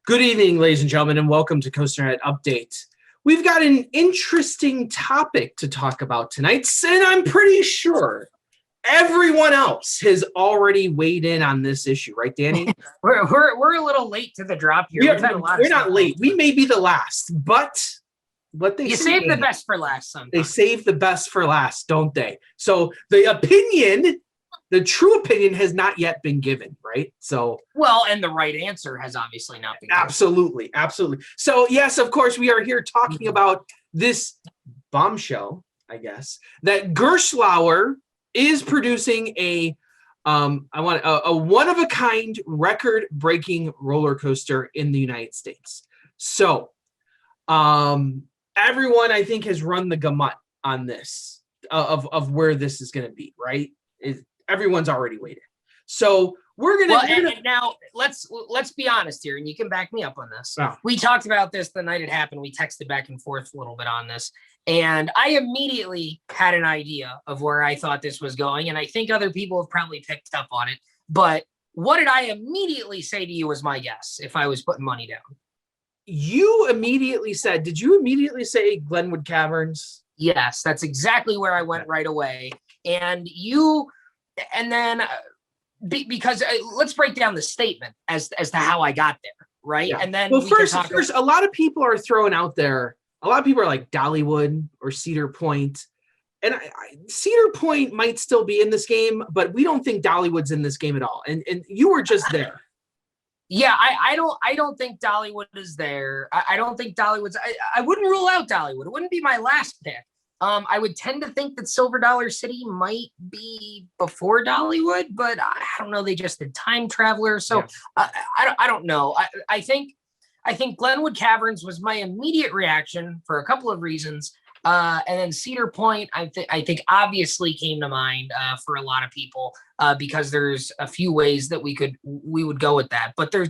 Good evening, ladies and gentlemen, and welcome to COASTER-net Update. We've got an interesting topic to talk about tonight, and I'm pretty sure everyone else has already weighed in on this issue, right, Danny? We're a little late to the drop here. We're not late. We may be the last, but what they say, save the best for last sometimes. They save the best for last, don't they? So the true opinion has not yet been given, right? So and the right answer has obviously not been given. Absolutely. So yes, of course, we are here talking about this bombshell, I guess, that Gerstlauer is producing a one-of-a-kind record-breaking roller coaster in the United States. So everyone, I think, has run the gamut on this of where this is going to be, right? Everyone's already waited. So we're gonna and now let's be honest here, and you can back me up on this. Oh. We talked about this the night it happened. We texted back and forth a little bit on this, and I immediately had an idea of where I thought this was going, and I think other people have probably picked up on it. But what did I immediately say to you as my guess if I was putting money down? Did you immediately say Glenwood Caverns? Yes, that's exactly where I went right away. Because let's break down the statement as to how I got there, right? Yeah. And then first, a lot of people are throwing out there. A lot of people are like Dollywood or Cedar Point, and Cedar Point might still be in this game, but we don't think Dollywood's in this game at all. And you were just there. Yeah, I don't think Dollywood is there. I don't think Dollywood's. I wouldn't rule out Dollywood. It wouldn't be my last pick. I would tend to think that Silver Dollar City might be before Dollywood, but I don't know. They just did Time Traveler, so yeah. I don't know. I think Glenwood Caverns was my immediate reaction for a couple of reasons, and then Cedar Point I think obviously came to mind for a lot of people because there's a few ways that we would go with that, but there's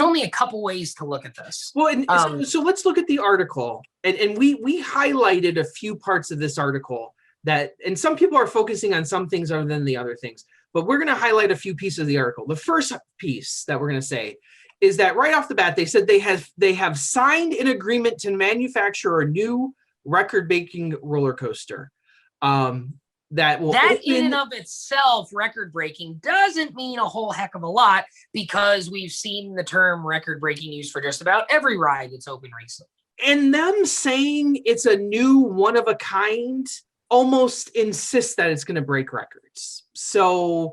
only a couple ways to look at this. Well, so let's look at the article. And we highlighted a few parts of this article and some people are focusing on some things other than the other things, but we're going to highlight a few pieces of the article. The first piece that we're going to say is that right off the bat, they said they have signed an agreement to manufacture a new record-breaking roller coaster. That in and of itself, record-breaking doesn't mean a whole heck of a lot because we've seen the term record-breaking used for just about every ride that's open recently. And them saying it's a new one-of-a-kind almost insists that it's going to break records. So,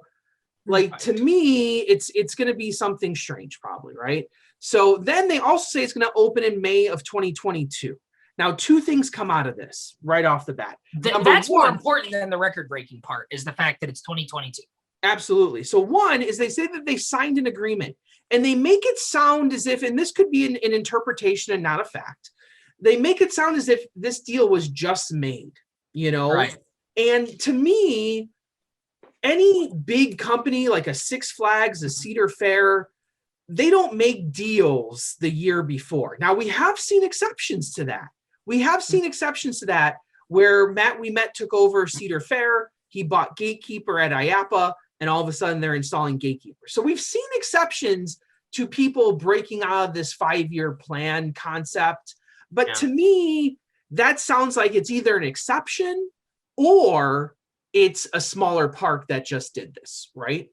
to me, it's going to be something strange probably, right? So then they also say it's going to open in May of 2022. Now, two things come out of this right off the bat. That's more important than the record-breaking part is the fact that it's 2022. Absolutely. So one is they say that they signed an agreement and they make it sound as if, and this could be an interpretation and not a fact, they make it sound as if this deal was just made, Right. And to me, any big company like a Six Flags, a Cedar Fair, they don't make deals the year before. Now, we have seen exceptions to that. Where Matt We Met took over Cedar Fair. He bought Gatekeeper at IAPA, and all of a sudden they're installing Gatekeeper. So we've seen exceptions to people breaking out of this 5-year plan concept. But to me, that sounds like it's either an exception or it's a smaller park that just did this, right?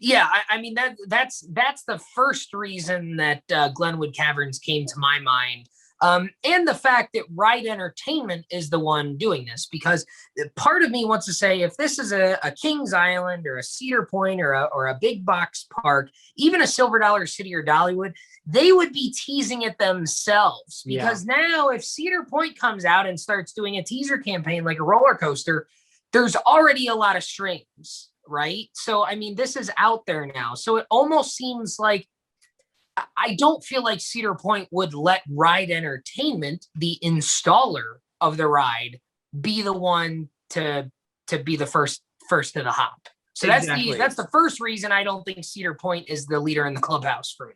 Yeah, I mean that's the first reason that Glenwood Caverns came to my mind. And the fact that Ride Entertainment is the one doing this, because part of me wants to say if this is a Kings Island or a Cedar Point or a big box park, even a Silver Dollar City or Dollywood, they would be teasing it themselves. Because now if Cedar Point comes out and starts doing a teaser campaign like a roller coaster, there's already a lot of strings, right? So, I mean, this is out there now. So it almost seems like I don't feel like Cedar Point would let Ride Entertainment, the installer of the ride, be the one to be the first to the hop. So exactly. That's the first reason I don't think Cedar Point is the leader in the clubhouse for me.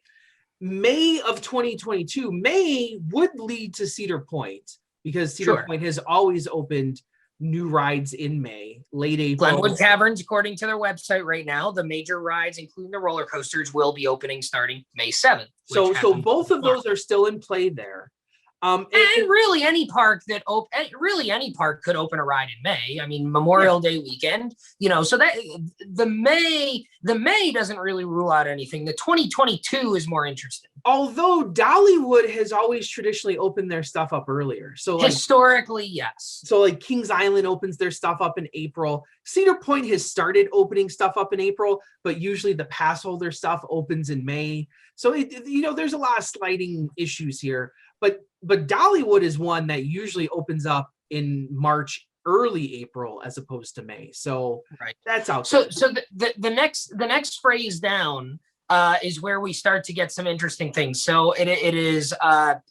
May of 2022, May would lead to Cedar Point because Cedar Point has always opened new rides in May, late April. Glenwood Caverns, according to their website right now, the major rides, including the roller coasters, will be opening starting May 7th. So both of those are still in play there. And really any park could open a ride in May. I mean, Memorial Day weekend, so that the May doesn't really rule out anything. The 2022 is more interesting. Although Dollywood has always traditionally opened their stuff up earlier. So historically, yes. So like Kings Island opens their stuff up in April. Cedar Point has started opening stuff up in April, but usually the pass holder stuff opens in May. So there's a lot of sliding issues here. But Dollywood is one that usually opens up in March, early April, as opposed to May. So that's out. So the next phrase down is where we start to get some interesting things. So it is Ed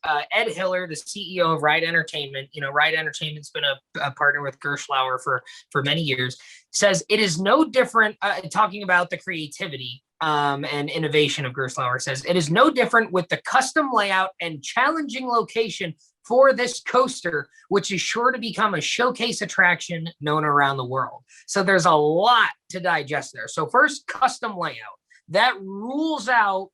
Hiller, the CEO of Ride Entertainment. Ride Entertainment's been a partner with Gerstlauer for many years. Says it is no different. Talking about the creativity and innovation of Gerstlauer, says it is no different with the custom layout and challenging location for this coaster, which is sure to become a showcase attraction known around the world. So there's a lot to digest there. So first, custom layout. That rules out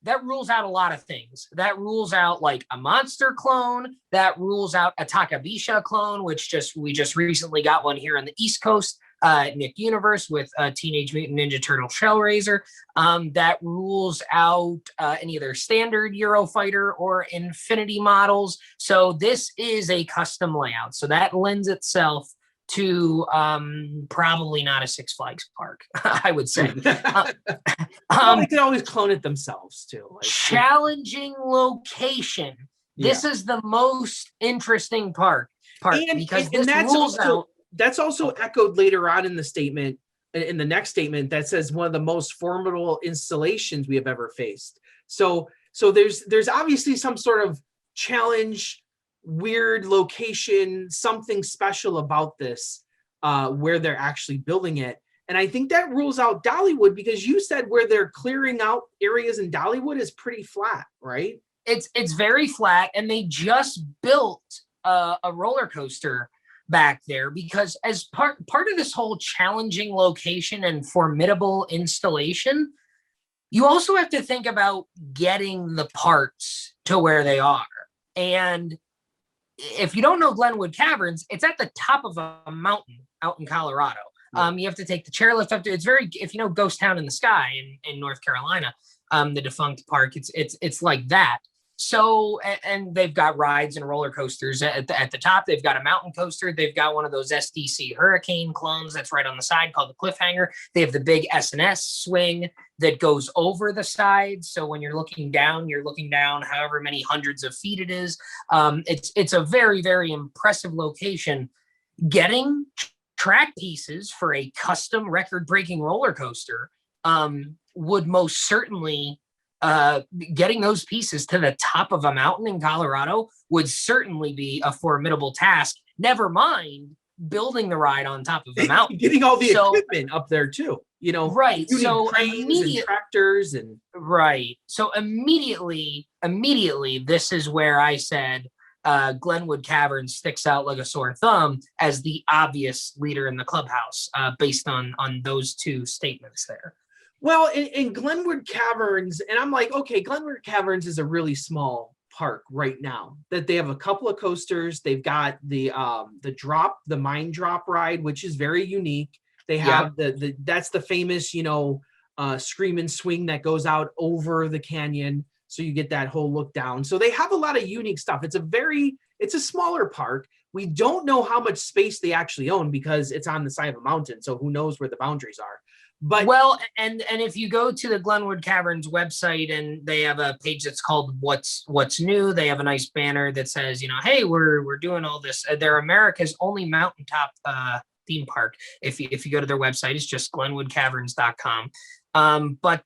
a lot of things. That rules out like a monster clone. That rules out a Takabisha clone, which we just recently got one here on the East Coast. Nick Universe with Teenage Mutant Ninja Turtle Shellraiser. That rules out any of their standard Eurofighter or Infinity models. So this is a custom layout. So that lends itself to probably not a Six Flags park, I would say. They can always clone it themselves too. Challenging location. This is the most interesting part because this rules out. That's also echoed later on in the statement, in the next statement, that says one of the most formidable installations we have ever faced. So there's obviously some sort of challenge, weird location, something special about this, where they're actually building it. And I think that rules out Dollywood, because you said where they're clearing out areas in Dollywood is pretty flat, right? It's very flat, and they just built a roller coaster back there because as part of this whole challenging location and formidable installation, you also have to think about getting the parts to where they are. And if you don't know Glenwood Caverns, it's at the top of a mountain out in Colorado. You have to take the chairlift up to, if you know Ghost Town in the Sky in North Carolina, the defunct park, it's like that. So, and they've got rides and roller coasters at the top. They've got a mountain coaster. They've got one of those SDC Hurricane clones that's right on the side called the Cliffhanger. They have the big S&S swing that goes over the side. So when you're looking down however many hundreds of feet it is. It's a very, very impressive location. Getting track pieces for a custom record-breaking roller coaster would most certainly... getting those pieces to the top of a mountain in Colorado would certainly be a formidable task. Never mind building the ride on top of a mountain. Getting all the equipment up there too, Right. So cranes and tractors and right. So immediately, this is where I said Glenwood Caverns sticks out like a sore thumb as the obvious leader in the clubhouse, based on those two statements there. Well, in Glenwood Caverns, and I'm like, okay, Glenwood Caverns is a really small park right now. That they have a couple of coasters. They've got the mine drop ride, which is very unique. They have that's the famous, scream and swing that goes out over the canyon, so you get that whole look down. So they have a lot of unique stuff. It's a smaller park. We don't know how much space they actually own because it's on the side of a mountain. So who knows where the boundaries are. But and if you go to the Glenwood Caverns website and they have a page that's called What's New, they have a nice banner that says, hey, we're doing all this. They're America's only mountaintop theme park. If you go to their website, it's just glenwoodcaverns.com. But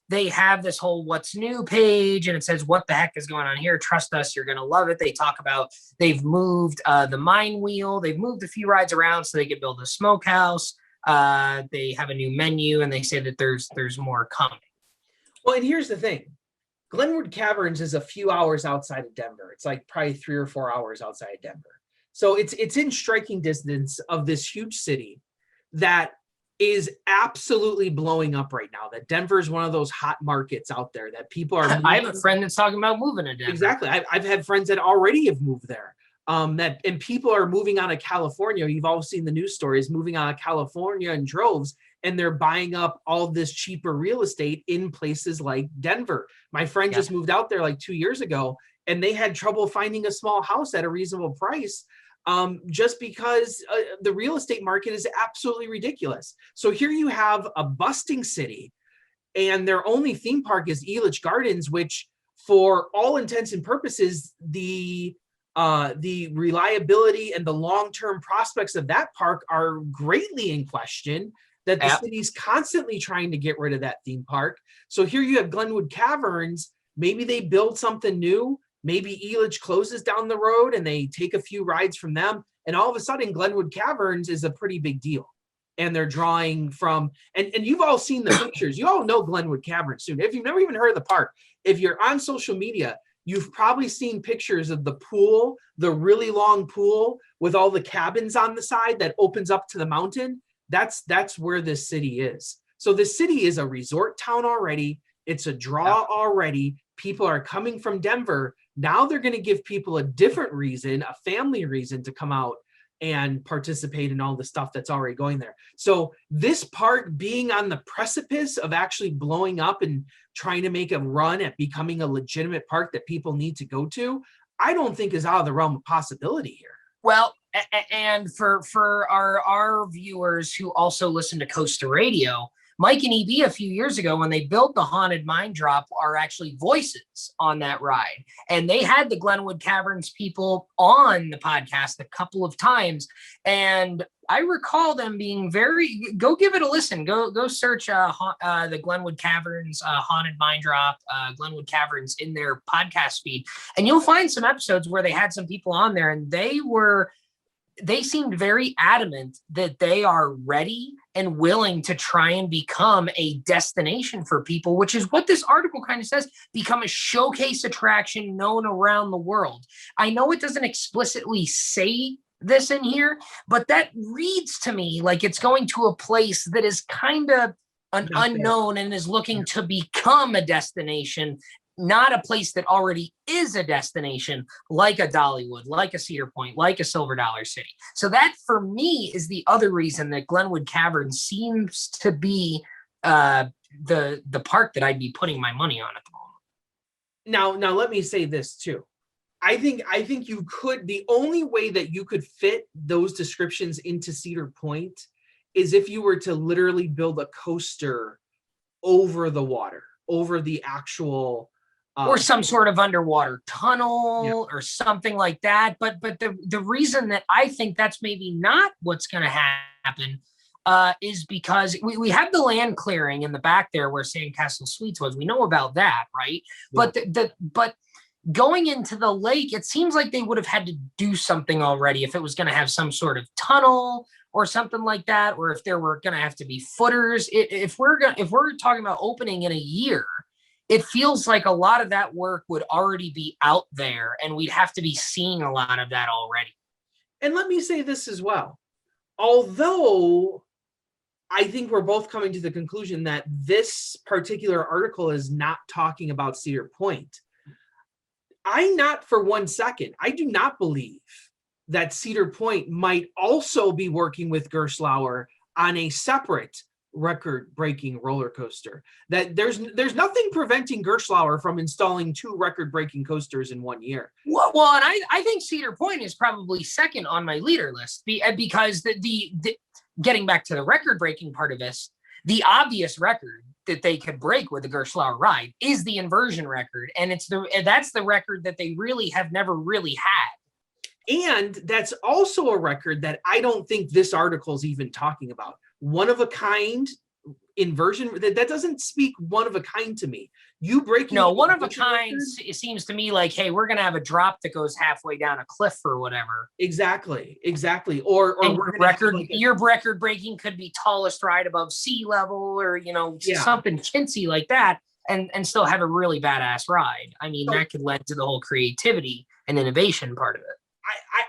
they have this whole What's New page, and it says, what the heck is going on here? Trust us, you're going to love it. They talk about they've moved the mine wheel. They've moved a few rides around so they could build a smokehouse. They have a new menu, and they say that there's more coming. Well, and here's the thing. Glenwood Caverns is a few hours outside of Denver. It's like probably 3 or 4 hours outside of Denver. So it's in striking distance of this huge city that is absolutely blowing up right now. That Denver is one of those hot markets out there that people are moving. I have a friend that's talking about moving to Denver. Exactly. I've had friends that already have moved there. And people are moving out of California. You've all seen the news stories, moving out of California in droves, and they're buying up all this cheaper real estate in places like Denver. My friend just moved out there like 2 years ago, and they had trouble finding a small house at a reasonable price, just because the real estate market is absolutely ridiculous. So here you have a busting city, and their only theme park is Elitch Gardens, which for all intents and purposes, the reliability and the long-term prospects of that park are greatly in question, that the city's constantly trying to get rid of that theme park. So here you have Glenwood Caverns. Maybe they build something new. Maybe Elitch closes down the road and they take a few rides from them. And all of a sudden, Glenwood Caverns is a pretty big deal. And they're drawing from, and you've all seen the pictures. You all know Glenwood Caverns soon. If you've never even heard of the park, if you're on social media, you've probably seen pictures of the pool, the really long pool with all the cabins on the side that opens up to the mountain. That's where this city is. So the city is a resort town already. It's a draw already. People are coming from Denver. Now they're going to give people a different reason, a family reason to come out and participate in all the stuff that's already going there. So this park being on the precipice of actually blowing up and trying to make a run at becoming a legitimate park that people need to go to, I don't think is out of the realm of possibility here. Well, and for our viewers who also listen to Coaster Radio, Mike and EB a few years ago, when they built the Haunted Mine Drop, are actually voices on that ride. And they had the Glenwood Caverns people on the podcast a couple of times. And I recall them being go give it a listen. Go search the Glenwood Caverns Haunted Mine Drop, Glenwood Caverns in their podcast feed. And you'll find some episodes where they had some people on there, and they seemed very adamant that they are ready and willing to try and become a destination for people, which is what this article kind of says, become a showcase attraction known around the world. I know it doesn't explicitly say this in here, but that reads to me like it's going to a place that is kind of an unknown and is looking to become a destination, not a place that already is a destination, like a Dollywood, like a Cedar Point, like a Silver Dollar City. So that, for me, is the other reason that Glenwood Caverns seems to be the park that I'd be putting my money on at the moment. Now let me say this too. I think you could, the only way that you could fit those descriptions into Cedar Point is if you were to literally build a coaster over the water, over the actual or some sort of underwater tunnel or something like that. But the reason that I think that's maybe not what's going to happen is because we have the land clearing in the back there where Sandcastle Suites was. We know about that, right? Yeah. But going into the lake, it seems like they would have had to do something already if it was going to have some sort of tunnel or something like that, or if there were going to have to be footers. If we're talking about opening in a year, it feels like a lot of that work would already be out there, and we'd have to be seeing a lot of that already. And let me say this as well. Although I think we're both coming to the conclusion that this particular article is not talking about Cedar Point, I do not believe that Cedar Point might also be working with Gerstlauer on a separate record-breaking roller coaster. That there's nothing preventing Gerstlauer from installing 2 record-breaking coasters in 1 year. Well, and I think Cedar Point is probably second on my leader list because the getting back to the record-breaking part of this, the obvious record that they could break with the Gerstlauer ride is the inversion record, and that's the record that they really have never really had. And that's also a record that I don't think this article is even talking about. One of a kind inversion, that doesn't speak one of a kind to me. You breaking one of a kind, it seems to me like, hey, we're gonna have a drop that goes halfway down a cliff or whatever. Exactly. Or your record breaking could be tallest ride above sea level, or something chintzy like that, and still have a really badass ride. I mean, that could lend to the whole creativity and innovation part of it.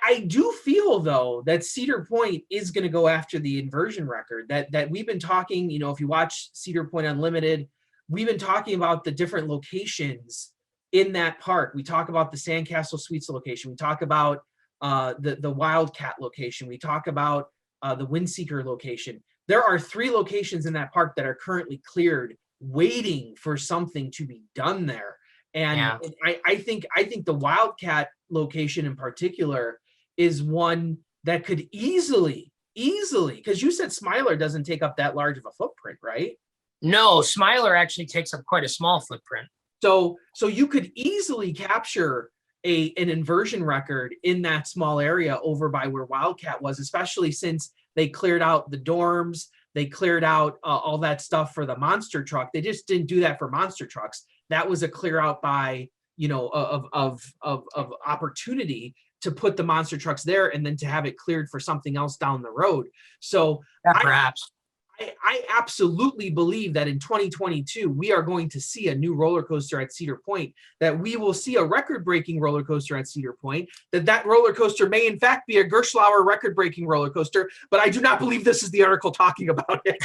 I do feel though that Cedar Point is going to go after the inversion record that we've been talking. If you watch Cedar Point Unlimited, we've been talking about the different locations in that park. We talk about the Sandcastle Suites location. We talk about the Wildcat location. We talk about the Windseeker location. There are 3 locations in that park that are currently cleared, waiting for something to be done there. And I think the Wildcat location in particular is one that could easily, because you said Smiler doesn't take up that large of a footprint, right? No, Smiler actually takes up quite a small footprint. So you could easily capture an inversion record in that small area over by where Wildcat was, especially since they cleared out the dorms, they cleared out all that stuff for the monster truck. They just didn't do that for monster trucks. That was a clear out by, of opportunity to put the monster trucks there and then to have it cleared for something else down the road. So perhaps. I absolutely believe that in 2022, we are going to see a new roller coaster at Cedar Point, that we will see a record-breaking roller coaster at Cedar Point, that roller coaster may in fact be a Gerstlauer record-breaking roller coaster, but I do not believe this is the article talking about it.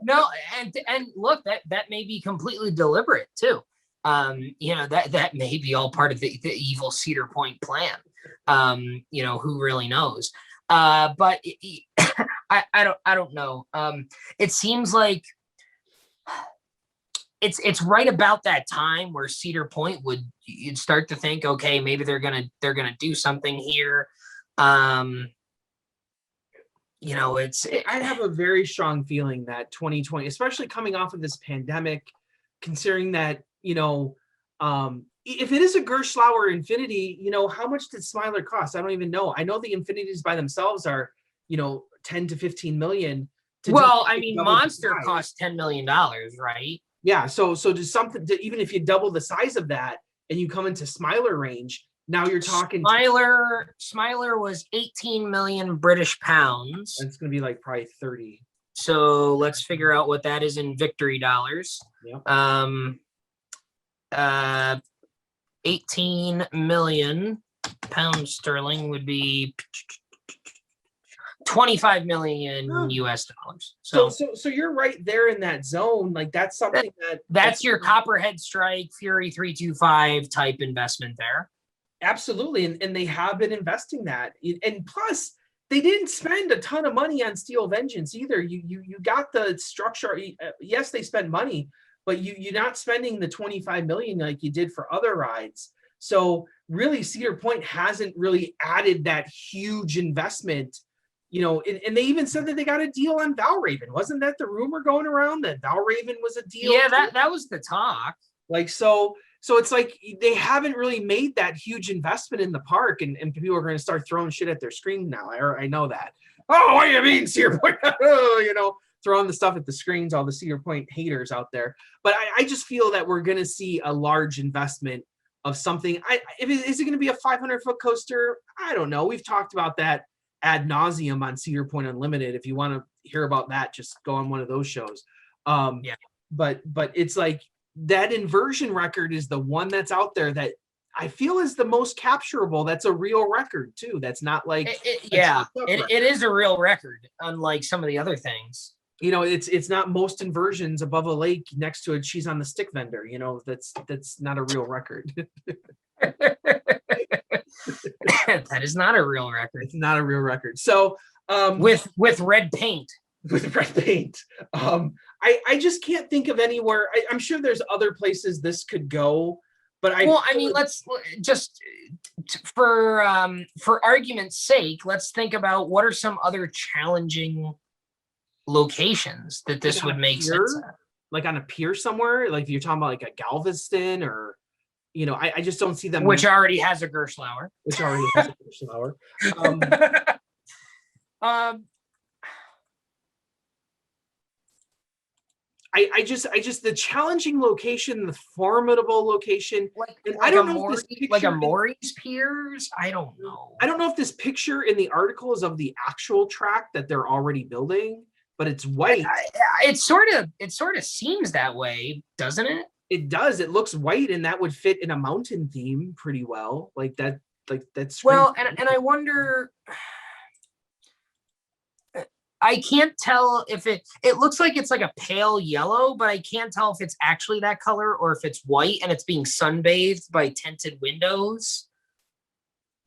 No, and look, that may be completely deliberate too. That may be all part of the evil Cedar Point plan. Who really knows? But I don't know. It seems like it's right about that time where Cedar Point you'd start to think, okay, maybe they're gonna do something here. I have a very strong feeling that 2020, especially coming off of this pandemic, considering that, if it is a Gerstlauer Infinity, how much did Smiler cost? I don't even know. I know the Infinities by themselves are, 10 to 15 million. Monster costs $10 million, right? Yeah. So just something to, even if you double the size of that and you come into Smiler range, now you're talking. Smiler was 18 million British pounds. It's going to be like probably 30. So let's figure out what that is in victory dollars. Yep. 18 million pounds sterling would be 25 million US dollars. So you're right there in that zone. Like that's something that's your Copperhead Strike Fury 325 type investment there. Absolutely. And they have been investing that. And plus, they didn't spend a ton of money on Steel Vengeance either. You got the structure. Yes, they spent money, but you're not spending the 25 million like you did for other rides. So really, Cedar Point hasn't really added that huge investment, and they even said that they got a deal on Valraven. Wasn't that the rumor going around that Valraven was a deal? Yeah, that was the talk. So it's like they haven't really made that huge investment in the park, and people are going to start throwing shit at their screen now. I know that. Oh, what do you mean, Cedar Point? Throwing the stuff at the screens, all the Cedar Point haters out there. But I just feel that we're going to see a large investment of something. Is it going to be a 500-foot coaster? I don't know. We've talked about that ad nauseum on Cedar Point Unlimited. If you want to hear about that, just go on one of those shows. But it's like that inversion record is the one that's out there that I feel is the most capturable. That's a real record too. That's not like it is a real record, unlike some of the other things. It's not most inversions above a lake next to a cheese on the stick vendor. That's not a real record. That is not a real record. It's not a real record. So with red paint. With red paint. I just can't think of anywhere. I'm sure there's other places this could go, but let's just for argument's sake, let's think about what are some other challenging locations that this would make sense at. Like on a pier somewhere, like if you're talking about like a Galveston or I just don't see them, which already has a Gerstlauer. I just the challenging location, the formidable location. I don't know if this picture, like a Maury's Piers. I don't know. I don't know if this picture in the article is of the actual track that they're already building, but it's white. It sort of seems that way, doesn't it? It does. It looks white, and that would fit in a mountain theme pretty well. Like that. like that's Well, and I wonder, I can't tell if it looks like it's like a pale yellow, but I can't tell if it's actually that color or if it's white and it's being sunbathed by tinted windows.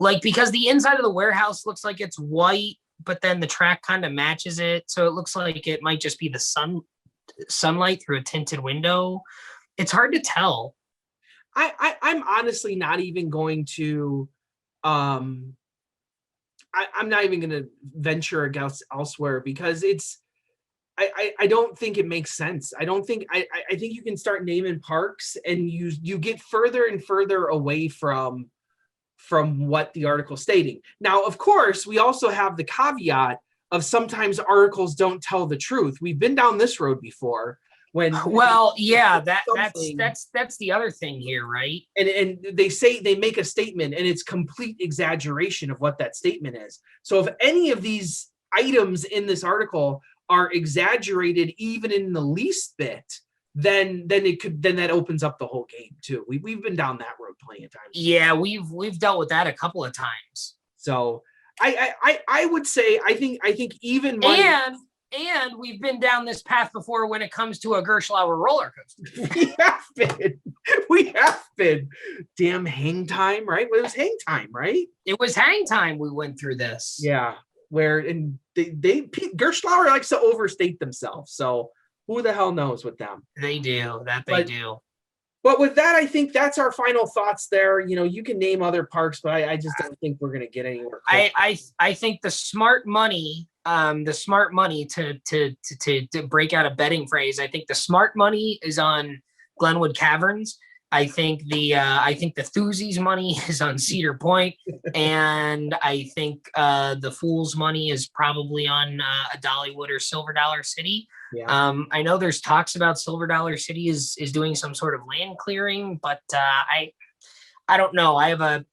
Like, because the inside of the warehouse looks like it's white, but then the track kind of matches it. So it looks like it might just be the sunlight through a tinted window. It's hard to tell. I'm honestly not even going to I'm not even going to venture against elsewhere because I don't think it makes sense. I don't think I think you can start naming parks and you get further and further away from what the article stating. Now, of course, we also have the caveat of sometimes articles don't tell the truth. We've been down this road before when that's the other thing here, right? And they make a statement and it's complete exaggeration of what that statement is. So if any of these items in this article are exaggerated even in the least bit, then that opens up the whole game too. We've been down that road plenty of times. Yeah, we've dealt with that a couple of times. So I would say I think even money, and we've been down this path before when it comes to a Gerstlauer roller coaster. We have been. Damn hang time, right? Well, it was hang time, right? It was hang time. We went through this. Yeah, where and they Gerstlauer likes to overstate themselves. So who the hell knows with them? They do. Do. But with that, I think that's our final thoughts there. You know, you can name other parks, but I just don't think we're going to get anywhere close. I think the smart money to break out a betting phrase, I think the smart money is on Glenwood Caverns. I think the Thuzy's money is on Cedar Point, and I think the Fool's money is probably on a Dollywood or Silver Dollar City. Yeah. I know there's talks about Silver Dollar City is doing some sort of land clearing, but I don't know. I have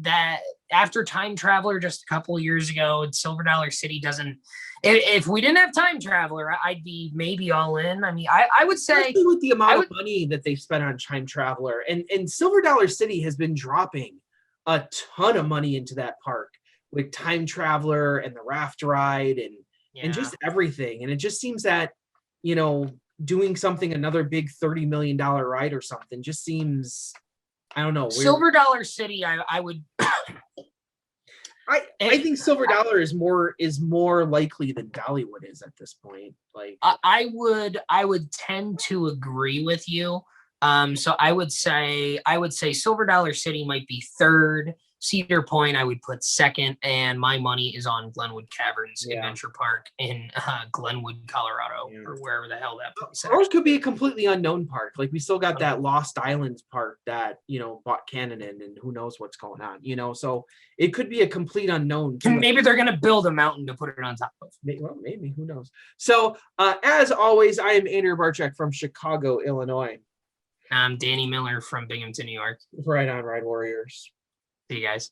that after Time Traveler just a couple of years ago, Silver Dollar City doesn't. If we didn't have Time Traveler, I'd be maybe all in. I mean, I would say, especially with the amount of money that they've spent on Time Traveler, and Silver Dollar City has been dropping a ton of money into that park with Time Traveler and the raft ride and just everything. And it just seems that, you know, doing something, another big $30 million ride or something just seems, I don't know. Weird. Silver Dollar City, I would. I think Silver Dollar is more likely than Dollywood is at this point. Like I would tend to agree with you. So I would say Silver Dollar City might be third. Cedar Point I would put second, and my money is on Glenwood Caverns Adventure Park in Glenwood, Colorado, or wherever the hell that place is. Ours could be a completely unknown park. Like we still got that Lost Islands park that, you know, bought Cannon in, and who knows what's going on, you know. So it could be a complete unknown. Maybe they're gonna build a mountain to put it on top of. Well, maybe, who knows. So as always, I am Andrew Barczyk from Chicago, Illinois. I'm Danny Miller from Binghamton, New York. Right on, Ride Warriors. See you guys.